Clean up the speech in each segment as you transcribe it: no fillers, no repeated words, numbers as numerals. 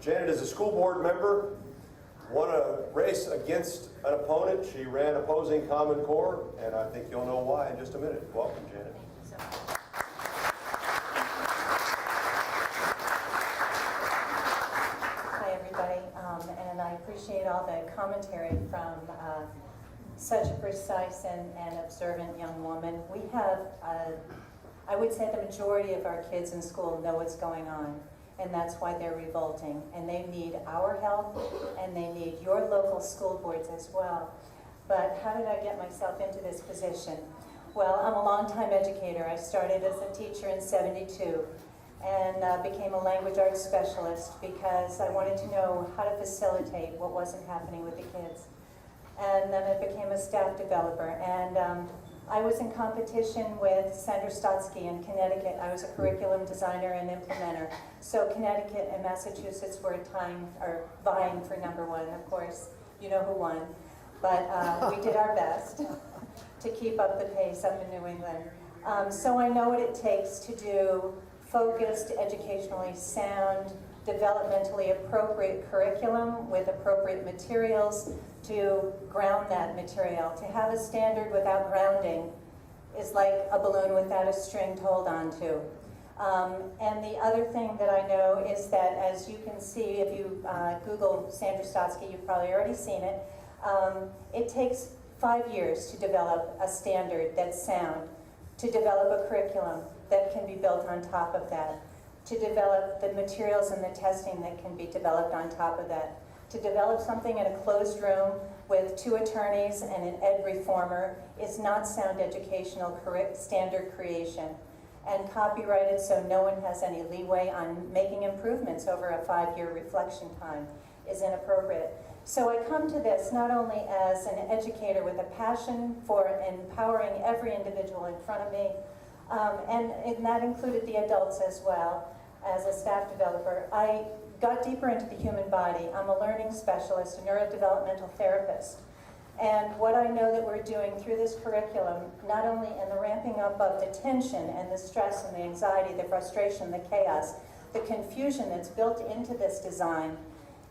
Janet is a school board member, won a race against an opponent. She ran opposing Common Core, and I think you'll know why in just a minute. Welcome, Janet. Thank you so much. Hi, everybody, and I appreciate all the commentary from such a precise and observant young woman. We have, I would say the majority of our kids in school know what's going on, and that's why they're revolting. And they need our help, and they need your local school boards as well. But how did I get myself into this position? Well, I'm a longtime educator. I started as a teacher in '72 and became a language arts specialist because I wanted to know how to facilitate what wasn't happening with the kids. And then I became a staff developer, and I was in competition with Sandra Stotsky in Connecticut. I was a curriculum designer and implementer. So Connecticut and Massachusetts were vying for #1. Of course, you know who won. But we did our best to keep up the pace up in New England. So I know what it takes to do focused, educationally sound, developmentally appropriate curriculum with appropriate materials to ground that material. To have a standard without grounding is like a balloon without a string to hold on to. And the other thing that I know is that, as you can see, if you Google Sandra Stotsky, you've probably already seen it, it takes 5 years to develop a standard that's sound, to develop a curriculum that can be built on top of that, to develop the materials and the testing that can be developed on top of that, to develop something in a closed room with 2 attorneys and an ed reformer is not sound educational standard creation, and copyrighted so no one has any leeway on making improvements over a 5-year reflection time is inappropriate. So I come to this not only as an educator with a passion for empowering every individual in front of me, and that included the adults as well. As a staff developer, I got deeper into the human body. I'm a learning specialist, a neurodevelopmental therapist. And what I know that we're doing through this curriculum, not only in the ramping up of the tension and the stress and the anxiety, the frustration, the chaos, the confusion that's built into this design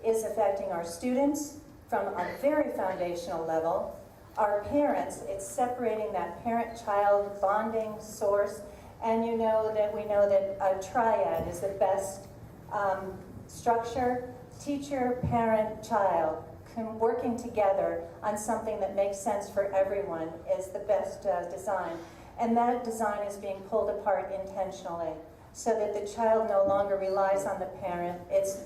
is affecting our students from a very foundational level. Our parents, it's separating that parent-child bonding source. And we know that a triad is the best structure: teacher, parent, child. Working together on something that makes sense for everyone is the best design. And that design is being pulled apart intentionally so that the child no longer relies on the parent. It's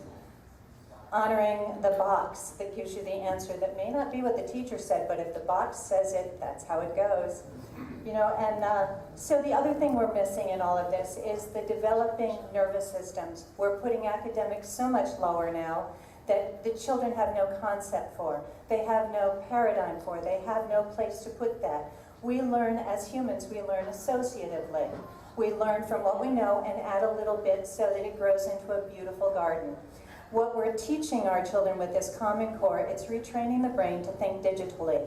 honoring the box that gives you the answer that may not be what the teacher said, but if the box says it, that's how it goes. So the other thing we're missing in all of this is the developing nervous systems. We're putting academics so much lower now that the children have no concept for. They have no paradigm for. They have no place to put that. We learn as humans, we learn associatively. We learn from what we know and add a little bit so that it grows into a beautiful garden. What we're teaching our children with this Common Core, it's retraining the brain to think digitally.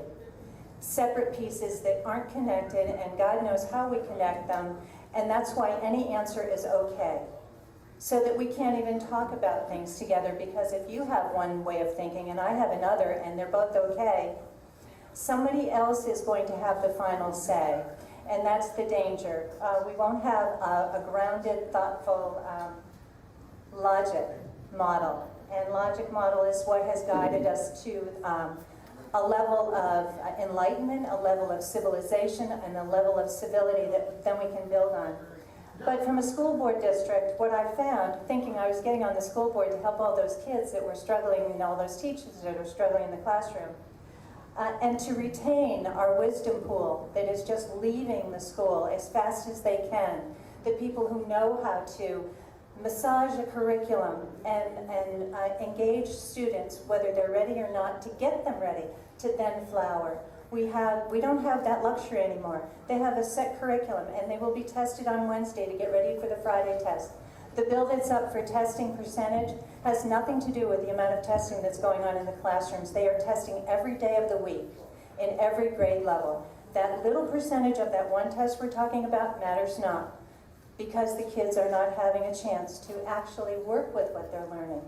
Separate pieces that aren't connected, and God knows how we connect them, and that's why any answer is okay. So that we can't even talk about things together, because if you have one way of thinking and I have another and they're both okay, somebody else is going to have the final say, and that's the danger. We won't have a grounded, thoughtful logic model, and logic model is what has guided us to a level of enlightenment, a level of civilization, and a level of civility that then we can build on. But from a school board district, what I found, thinking I was getting on the school board to help all those kids that were struggling and all those teachers that are struggling in the classroom, and to retain our wisdom pool that is just leaving the school as fast as they can, the people who know how to massage a curriculum and engage students, whether they're ready or not, to get them ready to then flower. We don't have that luxury anymore. They have a set curriculum, and they will be tested on Wednesday to get ready for the Friday test. The bill that's up for testing percentage has nothing to do with the amount of testing that's going on in the classrooms. They are testing every day of the week in every grade level. That little percentage of that one test we're talking about matters not, because the kids are not having a chance to actually work with what they're learning.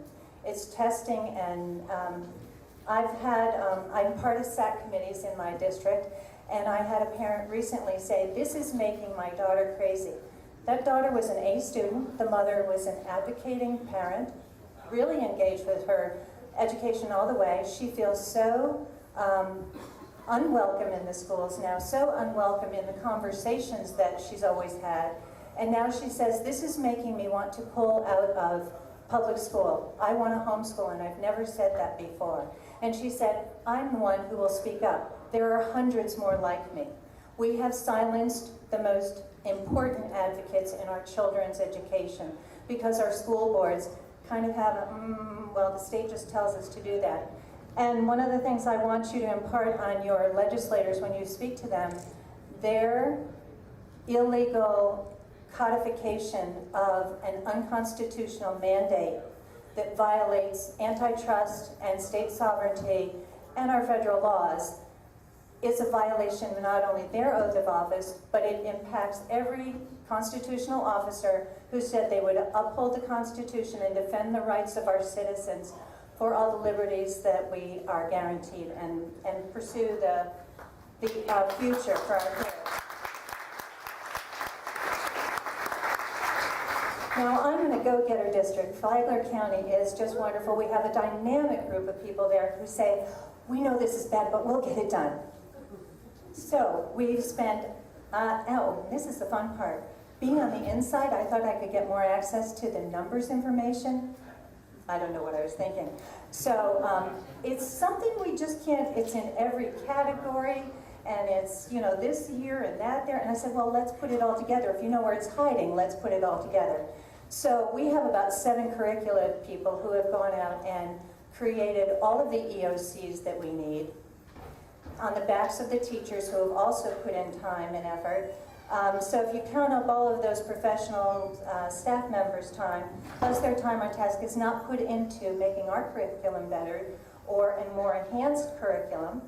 It's testing, and I'm part of SAC committees in my district, and I had a parent recently say, "This is making my daughter crazy." That daughter was an A student. The mother was an advocating parent, really engaged with her education all the way. She feels so unwelcome in the schools now, so unwelcome in the conversations that she's always had. And now she says, "This is making me want to pull out of public school. I want to homeschool, and I've never said that before." And she said, "I'm the one who will speak up. There are hundreds more like me." We have silenced the most important advocates in our children's education because our school boards kind of have well, the state just tells us to do that. And one of the things I want you to impart on your legislators when you speak to them, their illegal codification of an unconstitutional mandate that violates antitrust and state sovereignty and our federal laws is a violation of not only their oath of office, but it impacts every constitutional officer who said they would uphold the Constitution and defend the rights of our citizens for all the liberties that we are guaranteed, and pursue the future for our kids. Now, I'm in a go-getter district. Flagler County is just wonderful. We have a dynamic group of people there who say, "We know this is bad, but we'll get it done." So we've spent, this is the fun part. Being on the inside, I thought I could get more access to the numbers information. I don't know what I was thinking. So it's something we just can't, it's in every category, and it's, this here and that there. And I said, well, let's put it all together. If you know where it's hiding, let's put it all together. So we have about 7 curricula people who have gone out and created all of the EOCs that we need on the backs of the teachers who have also put in time and effort. So if you count up all of those professional staff members' time, plus their time on task is not put into making our curriculum better or a more enhanced curriculum.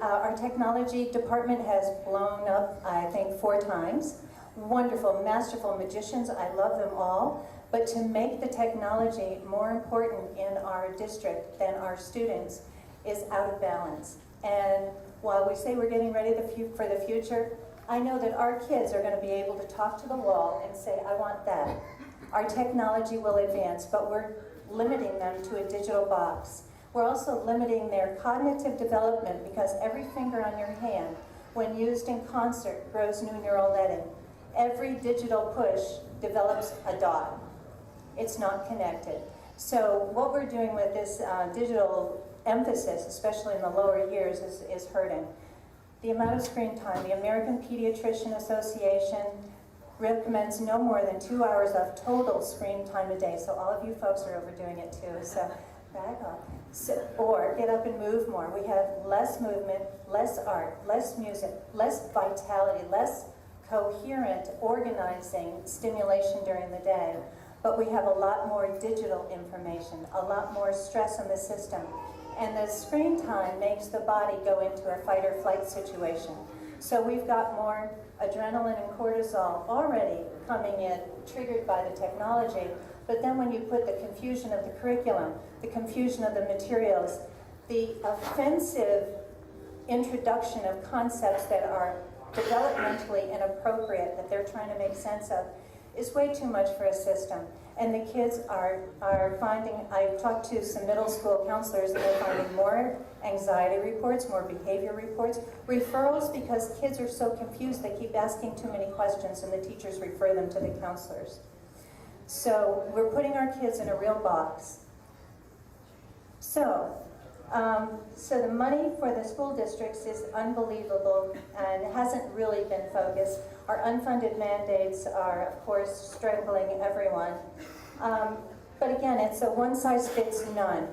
Our technology department has blown up, I think, 4 times. Wonderful, masterful magicians, I love them all. But to make the technology more important in our district than our students is out of balance. And while we say we're getting ready for the future, I know that our kids are going to be able to talk to the wall and say, I want that. Our technology will advance, but we're limiting them to a digital box. We're also limiting their cognitive development because every finger on your hand, when used in concert, grows new neural netting. Every digital push develops a dot. It's not connected. So what we're doing with this digital emphasis, especially in the lower years, is hurting. The amount of screen time, the American Pediatrician Association recommends no more than 2 hours of total screen time a day. So all of you folks are overdoing it too, so back off. Or get up and move more. We have less movement, less art, less music, less vitality, less coherent organizing stimulation during the day. But we have a lot more digital information, a lot more stress on the system. And the screen time makes the body go into a fight or flight situation. So we've got more adrenaline and cortisol already coming in, triggered by the technology. But then when you put the confusion of the curriculum, the confusion of the materials, the offensive introduction of concepts that are developmentally inappropriate, that they're trying to make sense of, is way too much for a system. And the kids are finding, I've talked to some middle school counselors, and they're finding more anxiety reports, more behavior reports, referrals, because kids are so confused, they keep asking too many questions, and the teachers refer them to the counselors. So we're putting our kids in a real box. So the money for the school districts is unbelievable and hasn't really been focused. Our unfunded mandates are, of course, strangling everyone. But again, it's a one-size-fits-none.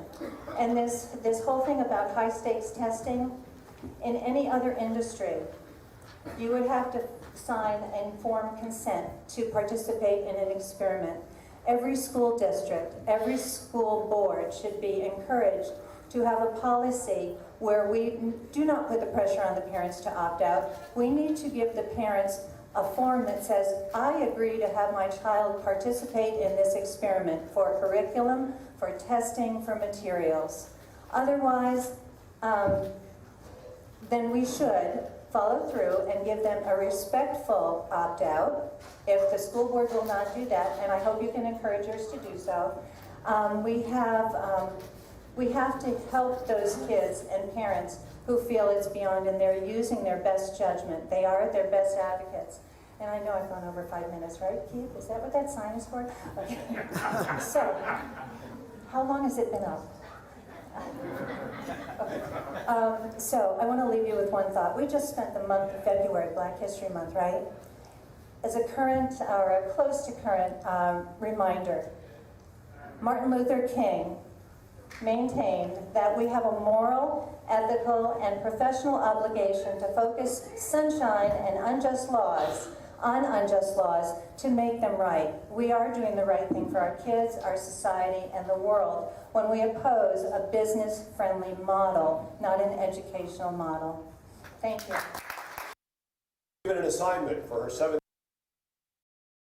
And this whole thing about high-stakes testing, in any other industry, you would have to sign informed consent to participate in an experiment. Every school district, every school board should be encouraged to have a policy where we do not put the pressure on the parents to opt out. We need to give the parents a form that says, I agree to have my child participate in this experiment for curriculum, for testing, for materials. Otherwise, then we should follow through and give them a respectful opt-out. If the school board will not do that, and I hope you can encourage yours to do so, we have to help those kids and parents who feel it's beyond and they're using their best judgment. They are their best advocates. And I know I've gone over 5 minutes, right, Keith? Is that what that sign is for? Okay. So, how long has it been up? Okay. So I want to leave you with one thought. We just spent the month of February, Black History Month, right? As a current, or a close to current reminder, Martin Luther King maintained that we have a moral, ethical, and professional obligation to focus sunshine and unjust laws on unjust laws to make them right. We are doing the right thing for our kids, our society, and the world when we oppose a business-friendly model, not an educational model. Thank you. Given an assignment for her 7th